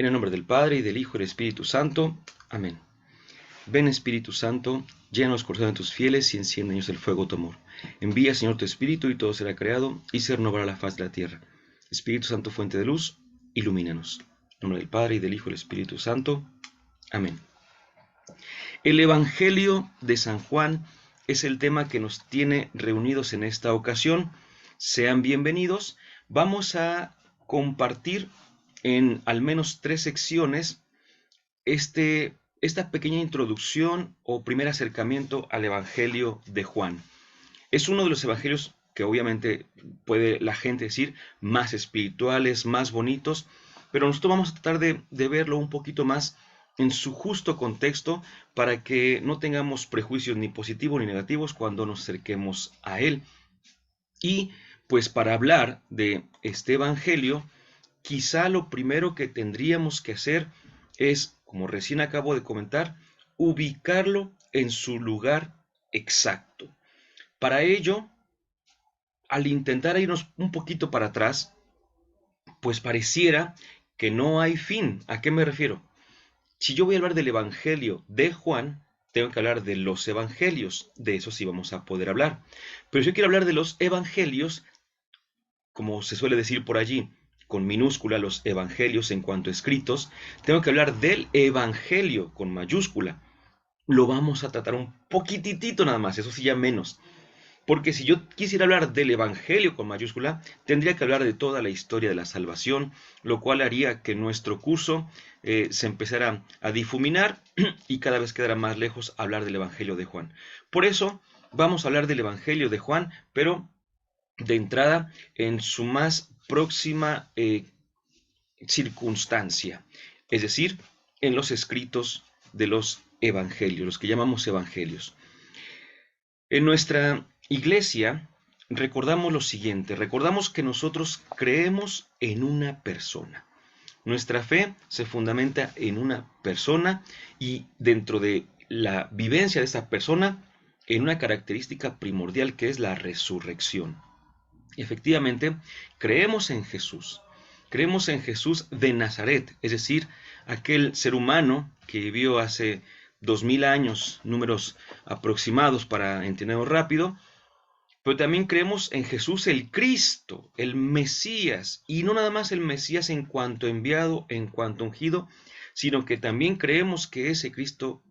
En el nombre del Padre, y del Hijo, y del Espíritu Santo. Amén. Ven, Espíritu Santo, llena los corazones de tus fieles y enciende en ellos el fuego de tu amor. Envía, Señor, tu Espíritu, y todo será creado, y se renovará la faz de la tierra. Espíritu Santo, fuente de luz, ilumínanos. En nombre del Padre, y del Hijo, y del Espíritu Santo. Amén. El Evangelio de San Juan es el tema que nos tiene reunidos en esta ocasión. Sean bienvenidos. Vamos a compartir en al menos 3 secciones esta pequeña introducción o primer acercamiento al Evangelio de Juan. Es uno de los evangelios que obviamente puede la gente decir más espirituales, más bonitos, pero nosotros vamos a tratar de verlo un poquito más en su justo contexto para que no tengamos prejuicios ni positivos ni negativos cuando nos acerquemos a él. Y pues para hablar de este evangelio, quizá lo primero que tendríamos que hacer es, como recién acabo de comentar, ubicarlo en su lugar exacto. Para ello, al intentar irnos un poquito para atrás, pues pareciera que no hay fin. ¿A qué me refiero? Si yo voy a hablar del Evangelio de Juan, tengo que hablar de los Evangelios. De eso sí vamos a poder hablar. Pero si yo quiero hablar de los Evangelios, como se suele decir por allí, con minúscula los evangelios en cuanto escritos, tengo que hablar del evangelio con mayúscula. Lo vamos a tratar un poquitito nada más, eso sí ya menos. Porque si yo quisiera hablar del evangelio con mayúscula, tendría que hablar de toda la historia de la salvación, lo cual haría que nuestro curso se empezara a difuminar y cada vez quedara más lejos hablar del evangelio de Juan. Por eso vamos a hablar del evangelio de Juan, pero de entrada en su más próxima circunstancia, es decir, en los escritos de los evangelios, los que llamamos evangelios. En nuestra iglesia recordamos lo siguiente, recordamos que nosotros creemos en una persona. Nuestra fe se fundamenta en una persona y dentro de la vivencia de esa persona en una característica primordial que es la resurrección. Efectivamente, creemos en Jesús de Nazaret, es decir, aquel ser humano que vivió hace 2000 años, números aproximados para entenderlo rápido, pero también creemos en Jesús el Cristo, el Mesías, y no nada más el Mesías en cuanto enviado, en cuanto ungido, sino que también creemos que ese Cristo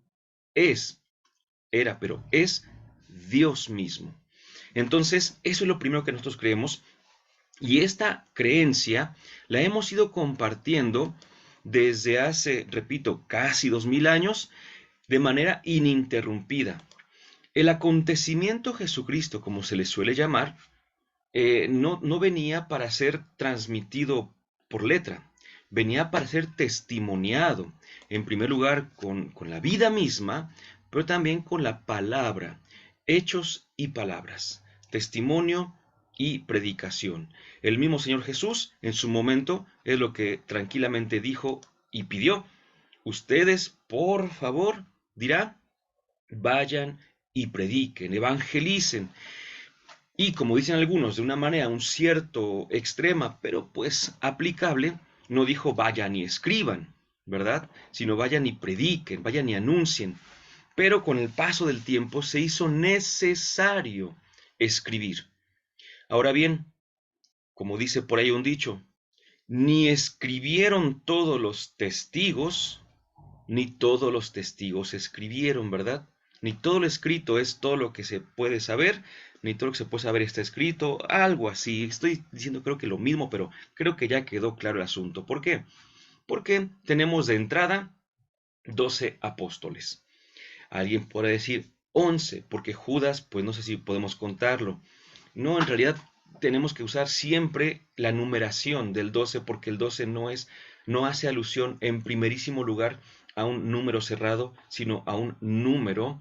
pero es Dios mismo. Entonces, eso es lo primero que nosotros creemos, y esta creencia la hemos ido compartiendo desde hace, repito, casi 2000 años, de manera ininterrumpida. El acontecimiento Jesucristo, como se le suele llamar, no venía para ser transmitido por letra, venía para ser testimoniado, en primer lugar con la vida misma, pero también con la palabra, hechos y palabras, testimonio y predicación. El mismo Señor Jesús, en su momento, es lo que tranquilamente dijo y pidió. Ustedes, por favor, dirá, vayan y prediquen, evangelicen. Y como dicen algunos, de una manera un cierto extrema, pero pues aplicable, no dijo vayan y escriban, ¿verdad? Sino vayan y prediquen, vayan y anuncien. Pero con el paso del tiempo se hizo necesario escribir. Ahora bien, como dice por ahí un dicho, ni escribieron todos los testigos, ni todos los testigos escribieron, ¿verdad? Ni todo lo escrito es todo lo que se puede saber, ni todo lo que se puede saber está escrito, algo así. Estoy diciendo creo que lo mismo, pero creo que ya quedó claro el asunto. ¿Por qué? Porque tenemos de entrada 12 apóstoles. Alguien puede decir 11, porque Judas, pues no sé si podemos contarlo. No, en realidad tenemos que usar siempre la numeración del 12 porque el 12 no hace alusión en primerísimo lugar a un número cerrado, sino a un número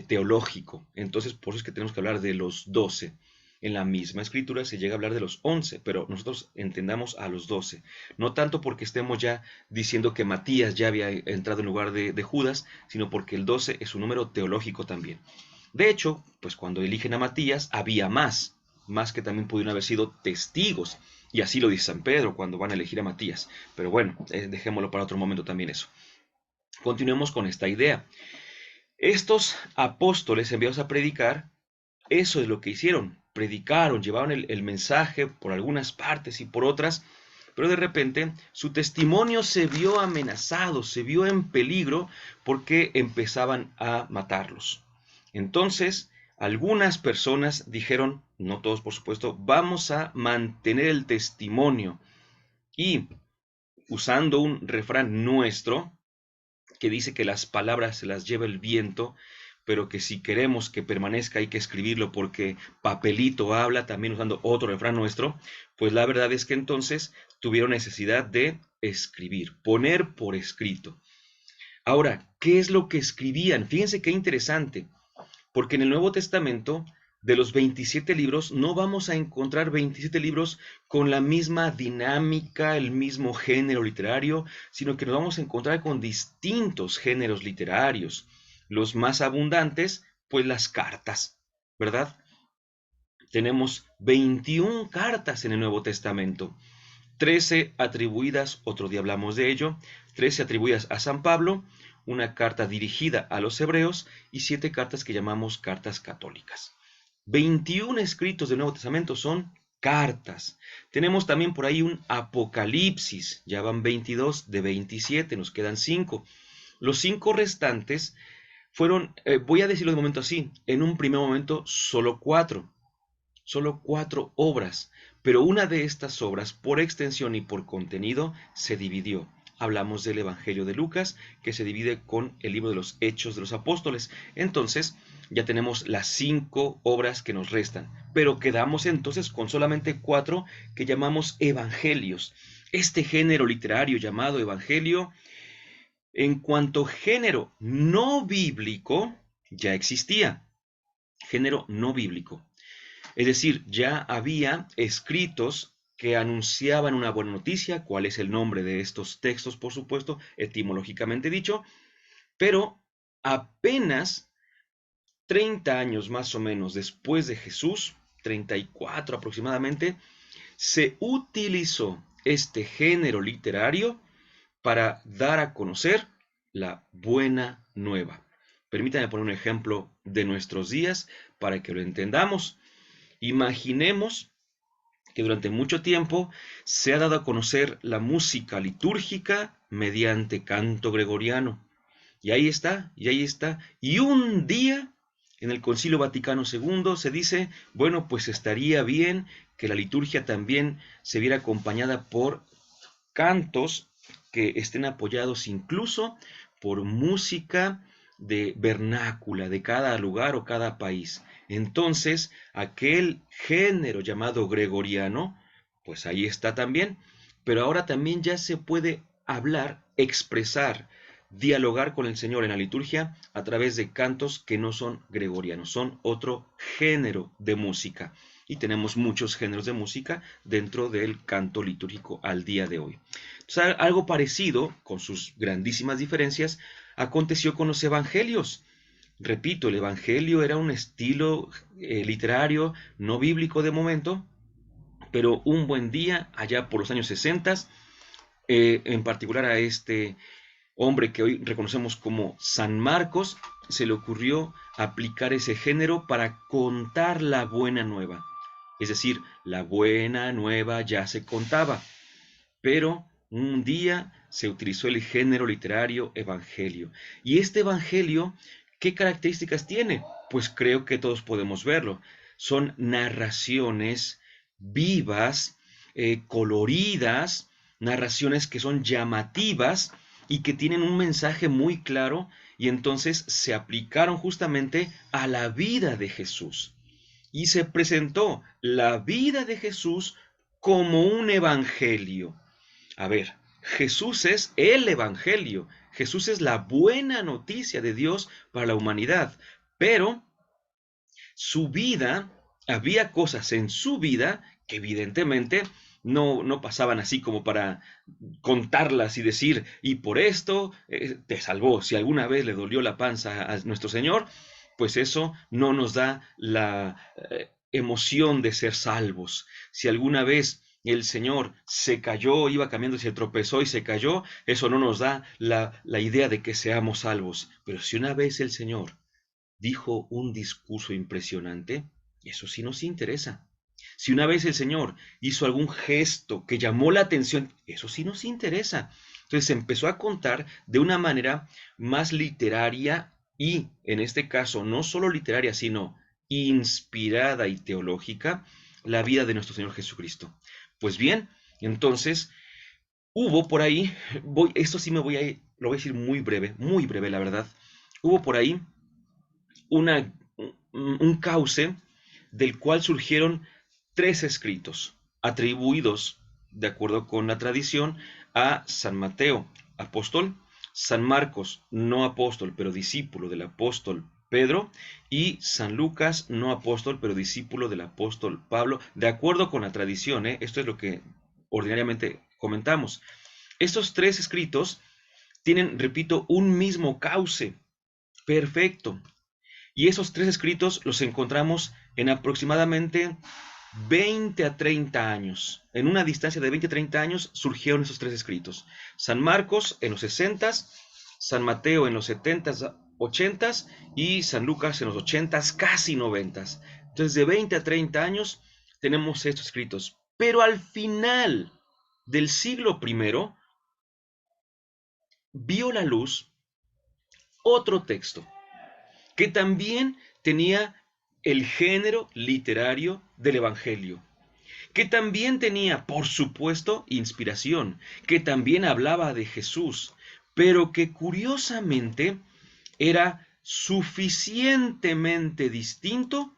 teológico. Entonces, por eso es que tenemos que hablar de los 12. En la misma escritura se llega a hablar de los 11, pero nosotros entendamos a los 12. No tanto porque estemos ya diciendo que Matías ya había entrado en lugar de Judas, sino porque el 12 es un número teológico también. De hecho, pues cuando eligen a Matías había más que también pudieron haber sido testigos. Y así lo dice San Pedro cuando van a elegir a Matías. Pero bueno, dejémoslo para otro momento también eso. Continuemos con esta idea. Estos apóstoles enviados a predicar, eso es lo que hicieron. Predicaron, llevaron el mensaje por algunas partes y por otras, pero de repente su testimonio se vio amenazado, se vio en peligro porque empezaban a matarlos. Entonces, algunas personas dijeron, no todos por supuesto, vamos a mantener el testimonio. Y usando un refrán nuestro, que dice que las palabras se las lleva el viento, pero que si queremos que permanezca hay que escribirlo porque papelito habla, también usando otro refrán nuestro, pues la verdad es que entonces tuvieron necesidad de escribir, poner por escrito. Ahora, ¿qué es lo que escribían? Fíjense qué interesante, porque en el Nuevo Testamento, de los 27 libros, no vamos a encontrar 27 libros con la misma dinámica, el mismo género literario, sino que nos vamos a encontrar con distintos géneros literarios. Los más abundantes, pues las cartas, ¿verdad? Tenemos 21 cartas en el Nuevo Testamento. 13 atribuidas, otro día hablamos de ello, 13 atribuidas a San Pablo, una carta dirigida a los hebreos y 7 cartas que llamamos cartas católicas. 21 escritos del Nuevo Testamento son cartas. Tenemos también por ahí un Apocalipsis, ya van 22 de 27, nos quedan 5. Los 5 restantes fueron, voy a decirlo de momento así, en un primer momento solo 4 obras, pero una de estas obras, por extensión y por contenido, se dividió. Hablamos del Evangelio de Lucas, que se divide con el libro de los Hechos de los Apóstoles. Entonces, ya tenemos las 5 obras que nos restan, pero quedamos entonces con solamente 4 que llamamos evangelios. Este género literario llamado evangelio, en cuanto género no bíblico, ya existía. Género no bíblico. Es decir, ya había escritos que anunciaban una buena noticia, cuál es el nombre de estos textos, por supuesto, etimológicamente dicho, pero apenas 30 años más o menos después de Jesús, 34 aproximadamente, se utilizó este género literario para dar a conocer la buena nueva. Permítanme poner un ejemplo de nuestros días para que lo entendamos. Imaginemos que durante mucho tiempo se ha dado a conocer la música litúrgica mediante canto gregoriano. Y ahí está, y ahí está. Y un día, en el Concilio Vaticano II, se dice, bueno, pues estaría bien que la liturgia también se viera acompañada por cantos que estén apoyados incluso por música de vernácula de cada lugar o cada país. Entonces, aquel género llamado gregoriano, pues ahí está también, pero ahora también ya se puede hablar, expresar, dialogar con el Señor en la liturgia a través de cantos que no son gregorianos, son otro género de música. Y tenemos muchos géneros de música dentro del canto litúrgico al día de hoy. Entonces, algo parecido, con sus grandísimas diferencias, aconteció con los evangelios. Repito, el evangelio era un estilo literario no bíblico de momento, pero un buen día, allá por los años 60, en particular a este hombre que hoy reconocemos como San Marcos, se le ocurrió aplicar ese género para contar la buena nueva. Es decir, la buena nueva ya se contaba, pero un día se utilizó el género literario evangelio. Y este evangelio, ¿qué características tiene? Pues creo que todos podemos verlo. Son narraciones vivas, coloridas, narraciones que son llamativas y que tienen un mensaje muy claro y entonces se aplicaron justamente a la vida de Jesús. Y se presentó la vida de Jesús como un evangelio. A ver, Jesús es el evangelio. Jesús es la buena noticia de Dios para la humanidad. Pero su vida, había cosas en su vida que evidentemente no pasaban así como para contarlas y decir, y por esto te salvó. Si alguna vez le dolió la panza a nuestro Señor, pues eso no nos da la emoción de ser salvos. Si alguna vez el Señor se cayó, iba caminando y se tropezó y se cayó, eso no nos da la idea de que seamos salvos. Pero si una vez el Señor dijo un discurso impresionante, eso sí nos interesa. Si una vez el Señor hizo algún gesto que llamó la atención, eso sí nos interesa. Entonces se empezó a contar de una manera más literaria y, en este caso, no solo literaria, sino inspirada y teológica, la vida de nuestro Señor Jesucristo. Pues bien, entonces hubo por ahí, esto sí lo voy a decir muy breve la verdad, hubo por ahí una, un cauce del cual surgieron tres escritos atribuidos, de acuerdo con la tradición, a San Mateo, apóstol, San Marcos, no apóstol, pero discípulo del apóstol Pedro, y San Lucas, no apóstol, pero discípulo del apóstol Pablo, de acuerdo con la tradición, esto es lo que ordinariamente comentamos. Estos tres escritos tienen, repito, un mismo cauce perfecto, y esos tres escritos los encontramos en aproximadamente 20 a 30 años. En una distancia de 20 a 30 años surgieron esos tres escritos. San Marcos en los 60, San Mateo en los 70, 80 y San Lucas en los 80, casi 90. Entonces de 20 a 30 años tenemos estos escritos. Pero al final del siglo I vio la luz otro texto que también tenía el género literario del Evangelio, que también tenía, por supuesto, inspiración, que también hablaba de Jesús, pero que curiosamente era suficientemente distinto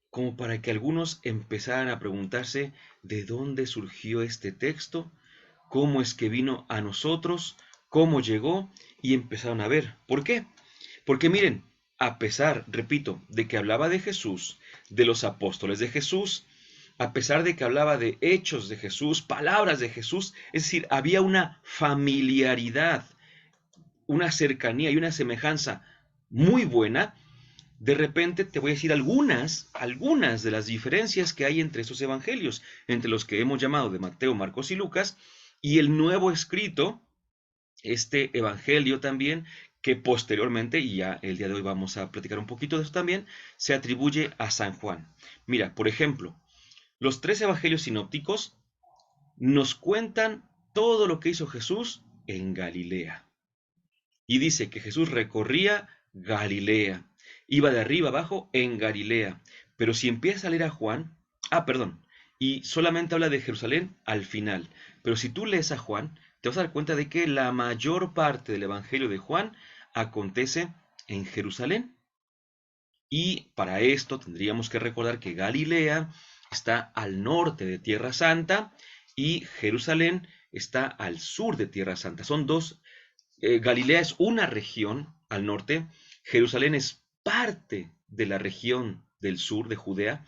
como para que algunos empezaran a preguntarse de dónde surgió este texto, cómo es que vino a nosotros, cómo llegó, y empezaron a ver. ¿Por qué? Porque miren, a pesar, repito, de que hablaba de Jesús, de los apóstoles de Jesús, a pesar de que hablaba de hechos de Jesús, palabras de Jesús, es decir, había una familiaridad, una cercanía y una semejanza muy buena. De repente te voy a decir algunas de las diferencias que hay entre esos evangelios, entre los que hemos llamado de Mateo, Marcos y Lucas, y el nuevo escrito, este evangelio también, que posteriormente, y ya el día de hoy vamos a platicar un poquito de eso también, se atribuye a San Juan. Mira, por ejemplo, los tres evangelios sinópticos nos cuentan todo lo que hizo Jesús en Galilea. Y dice que Jesús recorría Galilea, iba de arriba abajo en Galilea. Pero si empiezas a leer a Juan, perdón, y solamente habla de Jerusalén al final. Pero si tú lees a Juan, te vas a dar cuenta de que la mayor parte del Evangelio de Juan acontece en Jerusalén. Y para esto tendríamos que recordar que Galilea está al norte de Tierra Santa y Jerusalén está al sur de Tierra Santa. Son dos. Galilea es una región al norte, Jerusalén es parte de la región del sur de Judea,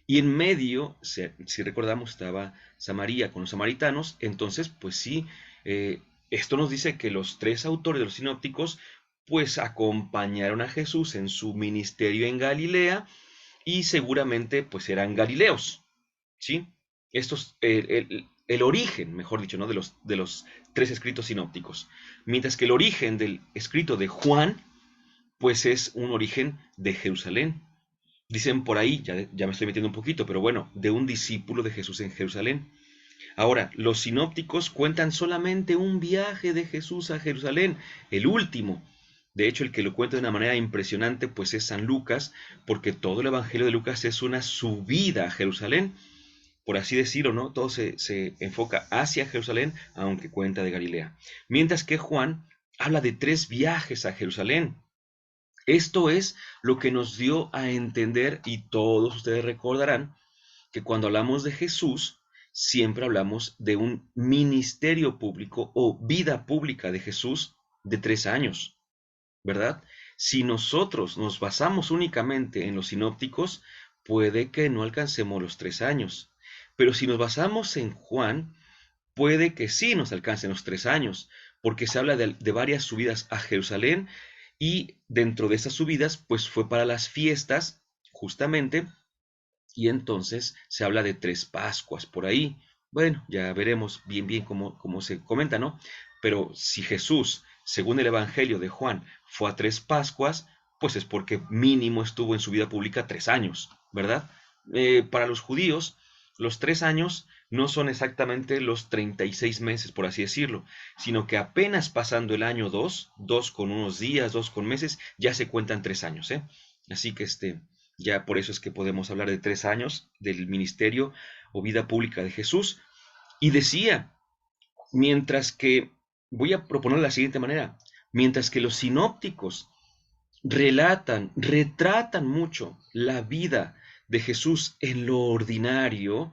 y en medio, si recordamos, estaba Samaria con los samaritanos. Entonces, pues sí, esto nos dice que los tres autores de los sinópticos pues acompañaron a Jesús en su ministerio en Galilea y seguramente pues eran galileos, ¿sí? Estos, el origen, mejor dicho, ¿no? de los tres escritos sinópticos. Mientras que el origen del escrito de Juan, pues es un origen de Jerusalén. Dicen por ahí, ya me estoy metiendo un poquito, pero bueno, de un discípulo de Jesús en Jerusalén. Ahora, los sinópticos cuentan solamente un viaje de Jesús a Jerusalén, el último. De hecho, el que lo cuenta de una manera impresionante, pues es San Lucas, porque todo el Evangelio de Lucas es una subida a Jerusalén, por así decirlo, ¿no? Todo se enfoca hacia Jerusalén, aunque cuenta de Galilea. Mientras que Juan habla de tres viajes a Jerusalén. Esto es lo que nos dio a entender, y todos ustedes recordarán, que cuando hablamos de Jesús, siempre hablamos de un ministerio público o vida pública de Jesús de 3 años, ¿verdad? Si nosotros nos basamos únicamente en los sinópticos, puede que no alcancemos los 3 años. Pero si nos basamos en Juan, puede que sí nos alcancen los 3 años, porque se habla de varias subidas a Jerusalén y dentro de esas subidas, pues fue para las fiestas, justamente, y entonces se habla de 3 Pascuas por ahí. Bueno, ya veremos bien cómo se comenta, ¿no? Pero si Jesús, según el Evangelio de Juan, fue a 3 Pascuas, pues es porque mínimo estuvo en su vida pública 3 años, ¿verdad? Para los judíos, los 3 años no son exactamente los 36 meses, por así decirlo, sino que apenas pasando el año 2, 2 con unos días, 2 con meses, ya se cuentan 3 años, ¿eh? Así que ya por eso es que podemos hablar de 3 años del ministerio o vida pública de Jesús. Y decía, mientras que, voy a proponer de la siguiente manera, mientras que los sinópticos retratan mucho la vida de Jesús en lo ordinario,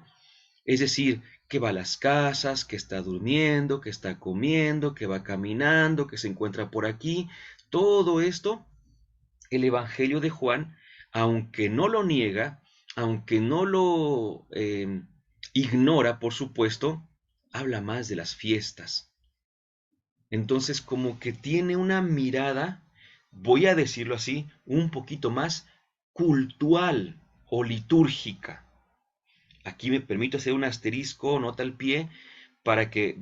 es decir, que va a las casas, que está durmiendo, que está comiendo, que va caminando, que se encuentra por aquí, todo esto, el Evangelio de Juan, aunque no lo niega, aunque no lo ignora, por supuesto, habla más de las fiestas. Entonces, como que tiene una mirada, voy a decirlo así, un poquito más cultural o litúrgica. Aquí me permito hacer un asterisco, nota al pie, para que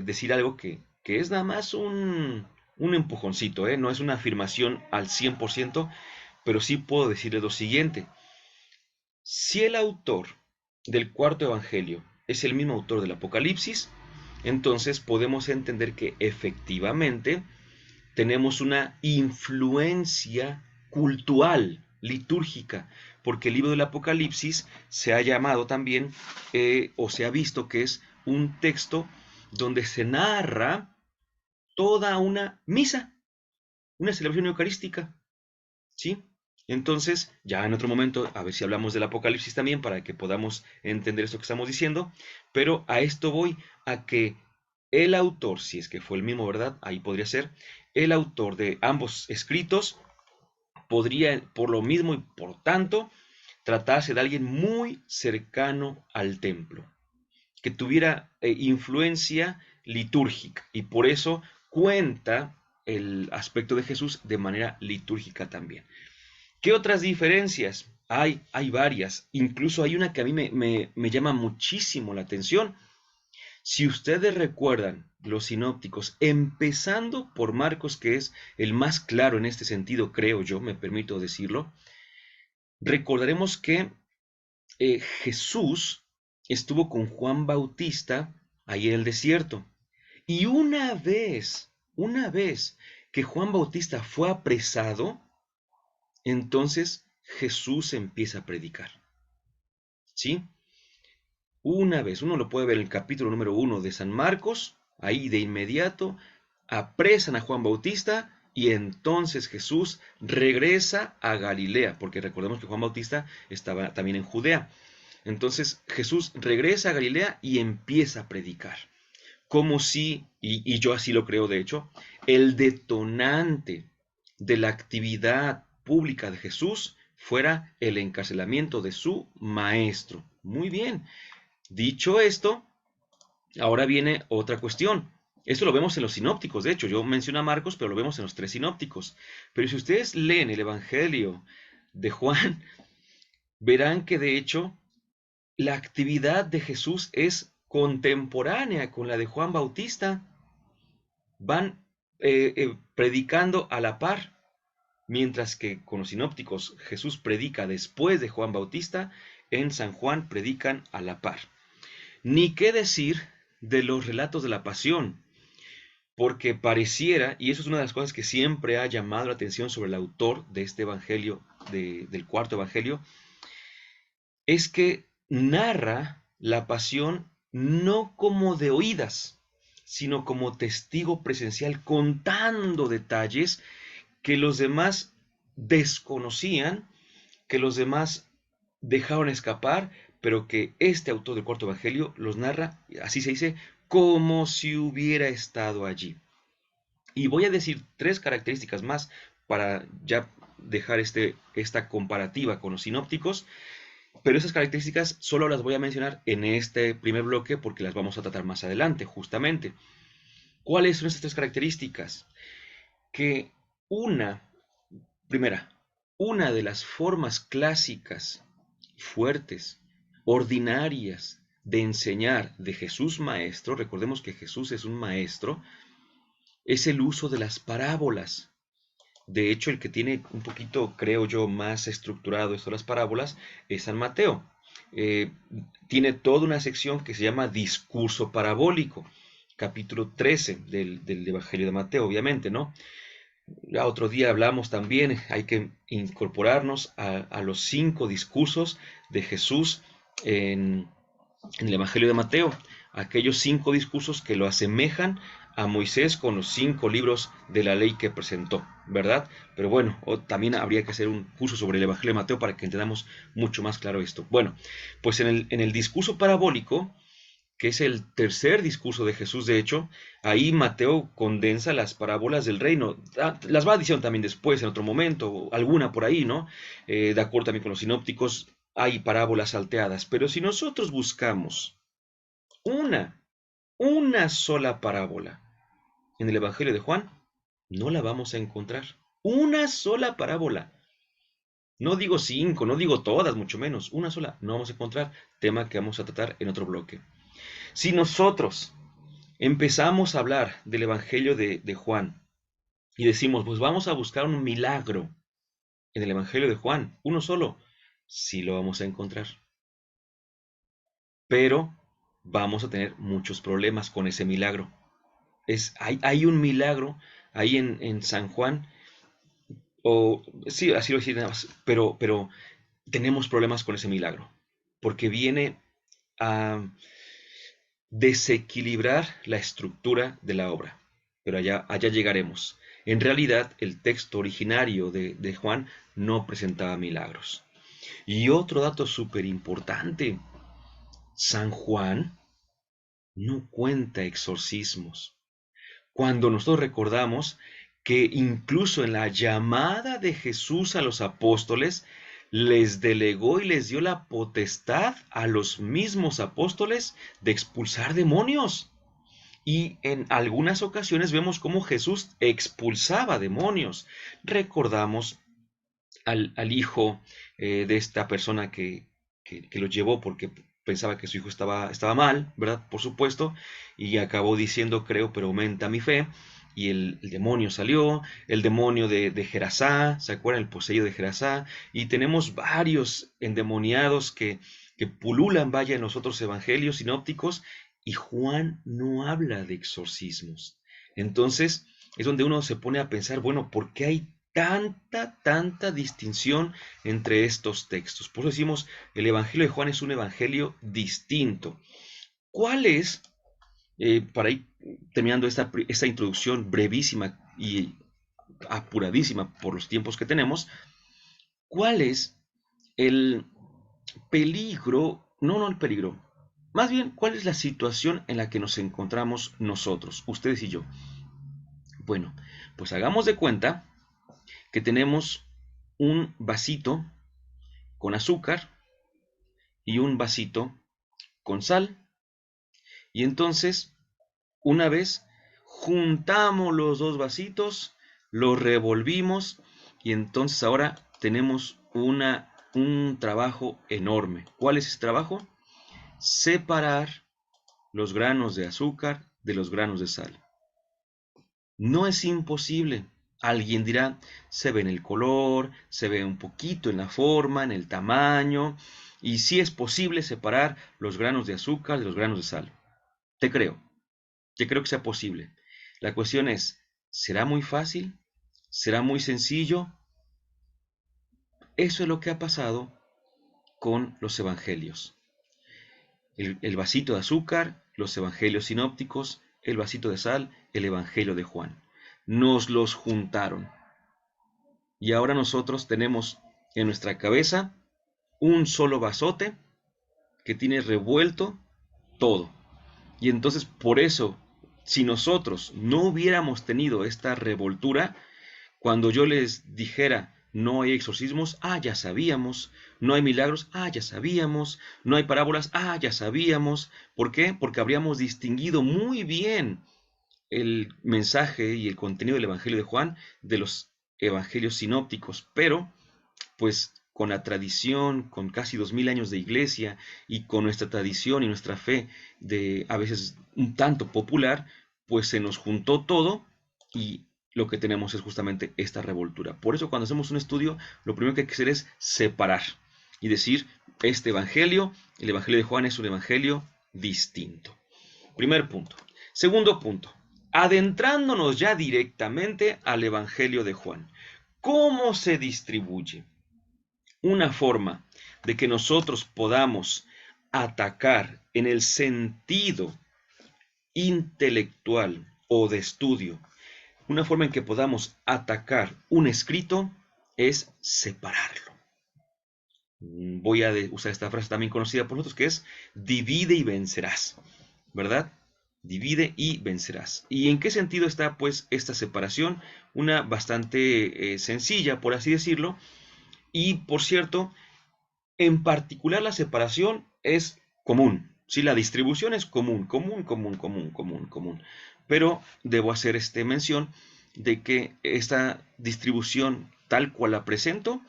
decir algo que es nada más un empujoncito, ¿eh? No es una afirmación al 100%, pero sí puedo decirle lo siguiente. Si el autor del cuarto evangelio es el mismo autor del Apocalipsis, entonces podemos entender que efectivamente tenemos una influencia cultural, litúrgica, porque el libro del Apocalipsis se ha llamado también, o se ha visto que es un texto donde se narra toda una misa, una celebración eucarística, ¿sí? Entonces, ya en otro momento, a ver si hablamos del Apocalipsis también para que podamos entender esto que estamos diciendo, pero a esto voy, a que el autor, si es que fue el mismo, ¿verdad? Ahí podría ser, el autor de ambos escritos podría, por lo mismo y por tanto, tratarse de alguien muy cercano al templo, que tuviera influencia litúrgica y por eso cuenta el aspecto de Jesús de manera litúrgica también. ¿Qué otras diferencias? Hay varias. Incluso hay una que a mí me llama muchísimo la atención. Si ustedes recuerdan los sinópticos, empezando por Marcos, que es el más claro en este sentido, creo yo, me permito decirlo, recordaremos que Jesús estuvo con Juan Bautista ahí en el desierto. Y una vez que Juan Bautista fue apresado, entonces Jesús empieza a predicar. ¿Sí? Una vez, uno lo puede ver en el capítulo número 1 de San Marcos, ahí de inmediato apresan a Juan Bautista y entonces Jesús regresa a Galilea, porque recordemos que Juan Bautista estaba también en Judea. Entonces Jesús regresa a Galilea y empieza a predicar. Como si, y yo así lo creo de hecho, el detonante de la actividad pública de Jesús fuera el encarcelamiento de su maestro. Muy bien. Dicho esto, ahora viene otra cuestión. Esto lo vemos en los sinópticos, de hecho, yo menciono a Marcos, pero lo vemos en los 3 sinópticos. Pero si ustedes leen el Evangelio de Juan, verán que de hecho la actividad de Jesús es contemporánea con la de Juan Bautista. Van predicando a la par, mientras que con los sinópticos Jesús predica después de Juan Bautista, en San Juan predican a la par. Ni qué decir de los relatos de la pasión, porque pareciera, y eso es una de las cosas que siempre ha llamado la atención sobre el autor de este evangelio, del cuarto evangelio, es que narra la pasión no como de oídas, sino como testigo presencial, contando detalles que los demás desconocían, que los demás dejaron escapar, pero que este autor del cuarto evangelio los narra, así se dice, como si hubiera estado allí. Y voy a decir 3 características más para ya dejar esta comparativa con los sinópticos, pero esas características solo las voy a mencionar en este primer bloque porque las vamos a tratar más adelante, justamente. ¿Cuáles son estas 3 características? Que una, primera, una de las formas clásicas, fuertes, ordinarias de enseñar de Jesús maestro, recordemos que Jesús es un maestro, es el uso de las parábolas. De hecho, el que tiene un poquito, creo yo, más estructurado esto de las parábolas es San Mateo. Eh, Tiene toda una sección que se llama discurso parabólico, capítulo 13 del Evangelio de Mateo, obviamente, ¿no? Ya otro día hablamos también, hay que incorporarnos a los 5 discursos de Jesús en el Evangelio de Mateo, aquellos 5 discursos que lo asemejan a Moisés con los 5 libros de la ley que presentó, ¿verdad? Pero bueno, también habría que hacer un curso sobre el Evangelio de Mateo para que entendamos mucho más claro esto. Bueno, pues en el discurso parabólico, que es el tercer discurso de Jesús, de hecho, ahí Mateo condensa las parábolas del reino. Las va diciendo también después, en otro momento, alguna por ahí, ¿no? De acuerdo también con los sinópticos, hay parábolas salteadas. Pero si nosotros buscamos una, una sola parábola en el Evangelio de Juan, no la vamos a encontrar. Una sola parábola. No digo 5, no digo todas, mucho menos. Una sola, no vamos a encontrar. Tema que vamos a tratar en otro bloque. Si nosotros empezamos a hablar del Evangelio de Juan y decimos, pues vamos a buscar un milagro en el Evangelio de Juan, uno solo, sí lo vamos a encontrar. Pero vamos a tener muchos problemas con ese milagro. Hay un milagro ahí en San Juan, o sí, así lo decía, pero tenemos problemas con ese milagro, porque viene a desequilibrar la estructura de la obra. Pero allá llegaremos. En realidad, el texto originario de Juan no presentaba milagros. Y otro dato súper importante, San Juan no cuenta exorcismos. Cuando nosotros recordamos que incluso en la llamada de Jesús a los apóstoles, les delegó y les dio la potestad a los mismos apóstoles de expulsar demonios. Y en algunas ocasiones vemos cómo Jesús expulsaba demonios. Recordamos al hijo de esta persona que lo llevó porque pensaba que su hijo estaba mal, ¿verdad? Por supuesto, y acabó diciendo, creo, pero aumenta mi fe. Y el demonio salió, el demonio de Gerasá, ¿se acuerdan? El poseído de Gerasá. Y tenemos varios endemoniados que pululan, vaya, en los otros evangelios sinópticos, y Juan no habla de exorcismos. Entonces, es donde uno se pone a pensar, bueno, ¿por qué hay tanta distinción entre estos textos? Por eso decimos, el Evangelio de Juan es un evangelio distinto. ¿Cuál es, para ir terminando esta introducción brevísima y apuradísima por los tiempos que tenemos, cuál es el peligro, no el peligro, más bien, cuál es la situación en la que nos encontramos nosotros, ustedes y yo? Bueno, pues hagamos de cuenta que tenemos un vasito con azúcar y un vasito con sal. Y entonces, una vez juntamos los dos vasitos, los revolvimos y entonces ahora tenemos un trabajo enorme. ¿Cuál es ese trabajo? Separar los granos de azúcar de los granos de sal. No es imposible. Alguien dirá, se ve en el color, se ve un poquito en la forma, en el tamaño, y sí es posible separar los granos de azúcar de los granos de sal. Te creo que sea posible. La cuestión es, ¿será muy fácil? ¿Será muy sencillo? Eso es lo que ha pasado con los evangelios. El vasito de azúcar, los evangelios sinópticos, el vasito de sal, el evangelio de Juan. Nos los juntaron. Y ahora nosotros tenemos en nuestra cabeza un solo vasote que tiene revuelto todo. Y entonces por eso, si nosotros no hubiéramos tenido esta revoltura, cuando yo les dijera no hay exorcismos, ya sabíamos, no hay milagros, ya sabíamos, no hay parábolas, ya sabíamos. ¿Por qué? Porque habríamos distinguido muy bien el mensaje y el contenido del Evangelio de Juan de los evangelios sinópticos, pero pues con la tradición, con casi 2000 años de iglesia y con nuestra tradición y nuestra fe de a veces un tanto popular, pues se nos juntó todo y lo que tenemos es justamente esta revoltura. Por eso cuando hacemos un estudio, lo primero que hay que hacer es separar y decir, este evangelio, el evangelio de Juan es un evangelio distinto. Primer punto. Segundo punto, adentrándonos ya directamente al evangelio de Juan. ¿Cómo se distribuye? Una forma de que nosotros podamos atacar en el sentido intelectual o de estudio, una forma en que podamos atacar un escrito es separarlo. Voy a usar esta frase también conocida por nosotros, que es divide y vencerás, ¿verdad? Divide y vencerás. ¿Y en qué sentido está pues esta separación? Una bastante sencilla, por así decirlo. Y por cierto, en particular la separación es común. Sí, la distribución es común. Pero debo hacer mención de que esta distribución tal cual la presento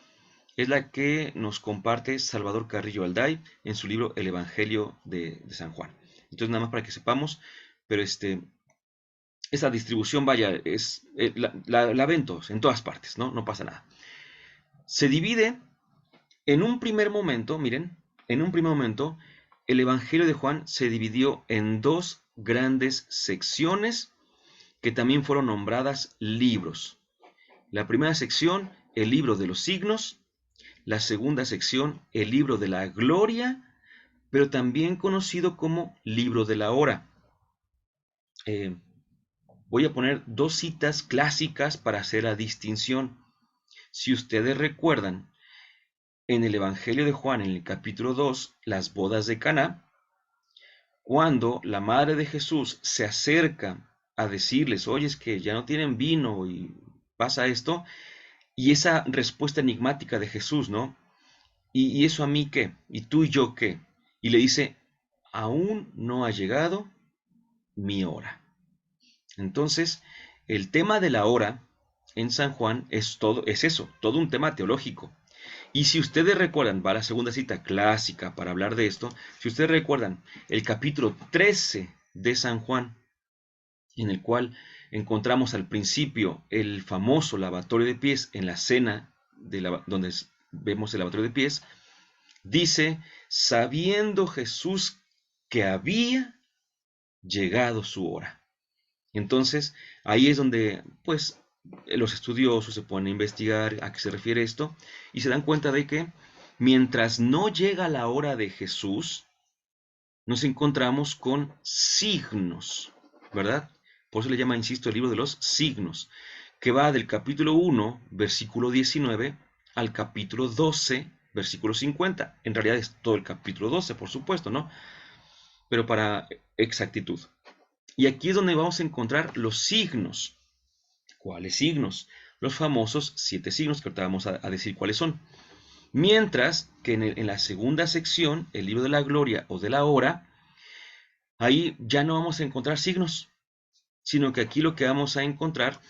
es la que nos comparte Salvador Carrillo Alday en su libro El Evangelio de San Juan. Entonces, nada más para que sepamos, pero esa distribución, vaya, la ven todos, en todas partes, ¿no? No pasa nada. Se divide en un primer momento, miren, en un primer momento, el Evangelio de Juan se dividió en dos grandes secciones que también fueron nombradas libros. La primera sección, el libro de los signos. La segunda sección, el libro de la gloria, pero también conocido como libro de la hora. Voy a poner dos citas clásicas para hacer la distinción. Si ustedes recuerdan, en el Evangelio de Juan, en el capítulo 2, las bodas de Caná, cuando la madre de Jesús se acerca a decirles, oye, es que ya no tienen vino y pasa esto, y esa respuesta enigmática de Jesús, ¿no? ¿Y eso a mí qué? ¿Y tú y yo qué? Y le dice, aún no ha llegado mi hora. Entonces, el tema de la hora en San Juan es eso, todo un tema teológico. Y si ustedes recuerdan, va la segunda cita clásica para hablar de esto, si ustedes recuerdan el capítulo 13 de San Juan, en el cual encontramos al principio el famoso lavatorio de pies en la cena donde vemos el lavatorio de pies, dice, sabiendo Jesús que había llegado su hora. Entonces, ahí es donde, pues, los estudiosos se ponen a investigar a qué se refiere esto y se dan cuenta de que mientras no llega la hora de Jesús, nos encontramos con signos, ¿verdad? Por eso le llama, insisto, el libro de los signos, que va del capítulo 1, versículo 19, al capítulo 12, versículo 50. En realidad es todo el capítulo 12, por supuesto, ¿no? Pero para exactitud. Y aquí es donde vamos a encontrar los signos. ¿Cuáles signos? Los famosos 7 signos, que ahorita vamos a decir cuáles son. Mientras que en la segunda sección, el libro de la gloria o de la hora, ahí ya no vamos a encontrar signos, sino que aquí lo que vamos a encontrar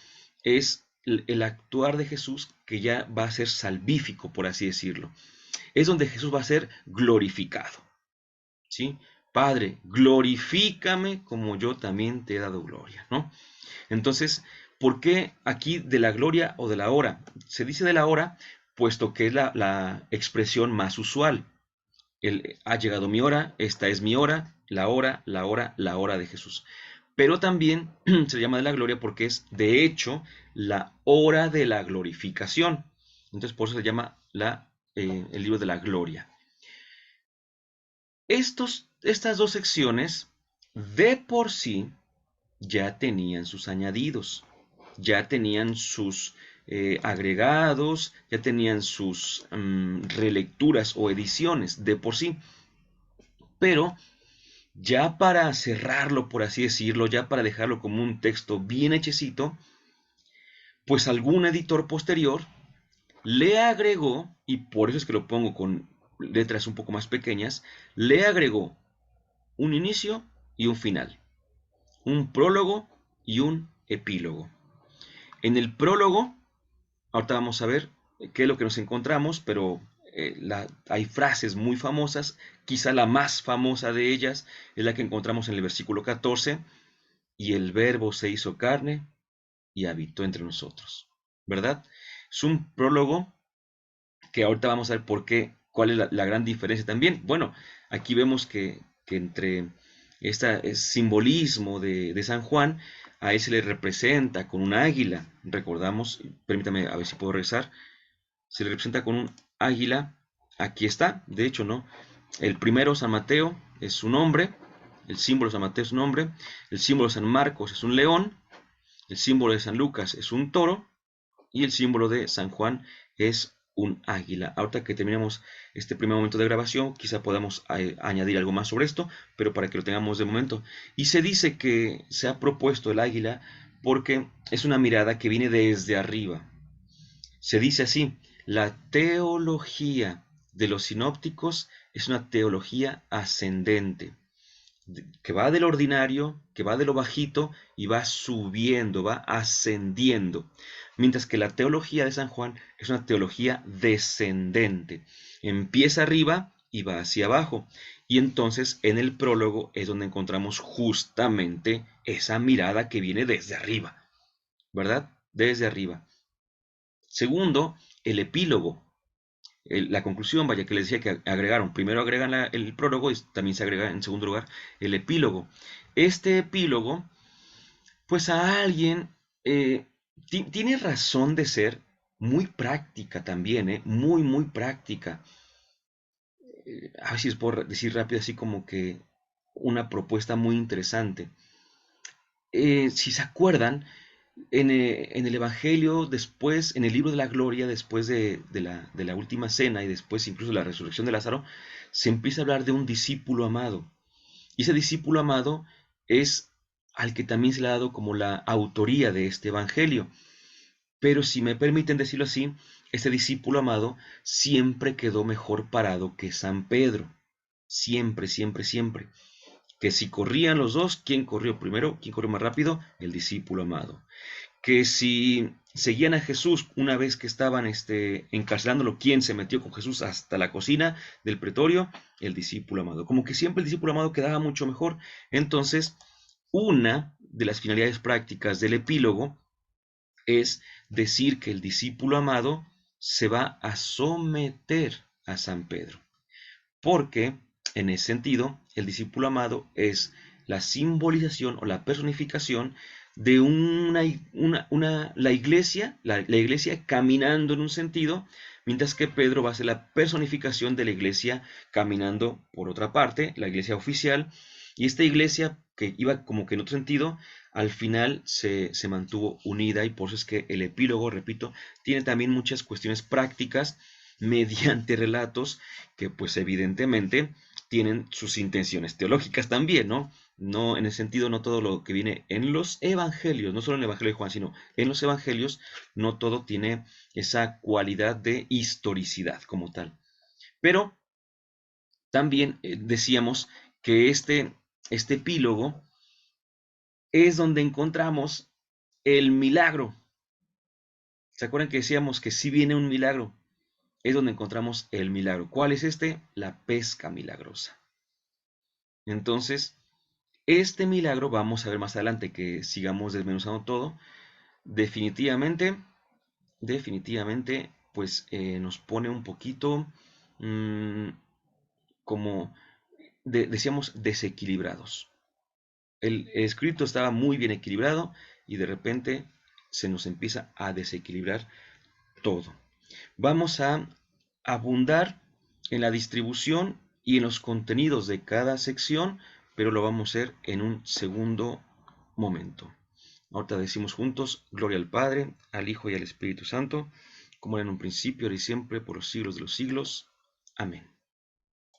es el actuar de Jesús, que ya va a ser salvífico, por así decirlo. Es donde Jesús va a ser glorificado. ¿Sí? Padre, glorifícame como yo también te he dado gloria, ¿no? Entonces, ¿por qué aquí de la gloria o de la hora? Se dice de la hora, puesto que es la expresión más usual. Ha llegado mi hora, esta es mi hora, la hora, la hora, la hora de Jesús. Pero también se llama de la gloria porque es, de hecho, la hora de la glorificación. Entonces, por eso se llama el libro de la gloria. Estas dos secciones, de por sí, ya tenían sus añadidos, ya tenían sus agregados, ya tenían sus relecturas o ediciones de por sí. Pero ya para cerrarlo, por así decirlo, ya para dejarlo como un texto bien hechecito, pues algún editor posterior le agregó, y por eso es que lo pongo con letras un poco más pequeñas, le agregó un inicio y un final, un prólogo y un epílogo. En el prólogo, ahorita vamos a ver qué es lo que nos encontramos, pero hay frases muy famosas, quizá la más famosa de ellas es la que encontramos en el versículo 14, y el verbo se hizo carne y habitó entre nosotros, ¿verdad? Es un prólogo que ahorita vamos a ver por qué, cuál es la gran diferencia también. Bueno, aquí vemos que entre este simbolismo de San Juan, a él se le representa con un águila, recordamos, permítame a ver si puedo rezar, se le representa con un águila, aquí está, de hecho, ¿no? El primero, San Mateo, es su nombre, el símbolo de San Mateo es su nombre, el símbolo de San Marcos es un león, el símbolo de San Lucas es un toro, y el símbolo de San Juan es un águila. Ahorita que terminemos este primer momento de grabación, quizá podamos añadir algo más sobre esto, pero para que lo tengamos de momento. Y se dice que se ha propuesto el águila porque es una mirada que viene desde arriba. Se dice así, la teología de los sinópticos es una teología ascendente, que va del ordinario, que va de lo bajito y va subiendo, va ascendiendo. Mientras que la teología de San Juan es una teología descendente. Empieza arriba y va hacia abajo. Y entonces en el prólogo es donde encontramos justamente esa mirada que viene desde arriba, ¿verdad? Desde arriba. Segundo, el epílogo. La conclusión, vaya que les decía que agregaron, primero agregan el prólogo y también se agrega en segundo lugar el epílogo. Este epílogo, pues a alguien tiene razón de ser muy práctica también, muy, muy práctica. A ver si es por decir rápido, así como que una propuesta muy interesante. Si se acuerdan, en el Evangelio, después, en el libro de la gloria, después de la última cena y después incluso la resurrección de Lázaro, se empieza a hablar de un discípulo amado. Y ese discípulo amado es al que también se le ha dado como la autoría de este Evangelio. Pero si me permiten decirlo así, ese discípulo amado siempre quedó mejor parado que San Pedro. Siempre, siempre, siempre. Que si corrían los dos, ¿quién corrió primero? ¿Quién corrió más rápido? El discípulo amado. Que si seguían a Jesús una vez que estaban encarcelándolo, ¿quién se metió con Jesús hasta la cocina del pretorio? El discípulo amado. Como que siempre el discípulo amado quedaba mucho mejor. Entonces, una de las finalidades prácticas del epílogo es decir que el discípulo amado se va a someter a San Pedro. Porque, en ese sentido, el discípulo amado es la simbolización o la personificación de la iglesia caminando en un sentido, mientras que Pedro va a ser la personificación de la iglesia caminando por otra parte, la iglesia oficial, y esta iglesia que iba como que en otro sentido, al final se mantuvo unida, y por eso es que el epílogo, repito, tiene también muchas cuestiones prácticas mediante relatos que pues evidentemente tienen sus intenciones teológicas también, ¿no? No, en el sentido, no todo lo que viene en los evangelios, no solo en el evangelio de Juan, sino en los evangelios, no todo tiene esa cualidad de historicidad como tal. Pero también decíamos que este epílogo es donde encontramos el milagro. ¿Se acuerdan que decíamos que si viene un milagro? Es donde encontramos el milagro. ¿Cuál es este? La pesca milagrosa. Entonces, este milagro, vamos a ver más adelante que sigamos desmenuzando todo, definitivamente, pues nos pone un poquito como, decíamos, desequilibrados. El escrito estaba muy bien equilibrado y de repente se nos empieza a desequilibrar todo. Vamos a abundar en la distribución y en los contenidos de cada sección, pero lo vamos a hacer en un segundo momento. Ahorita decimos juntos, gloria al Padre, al Hijo y al Espíritu Santo, como era en un principio, ahora y siempre, por los siglos de los siglos. Amén.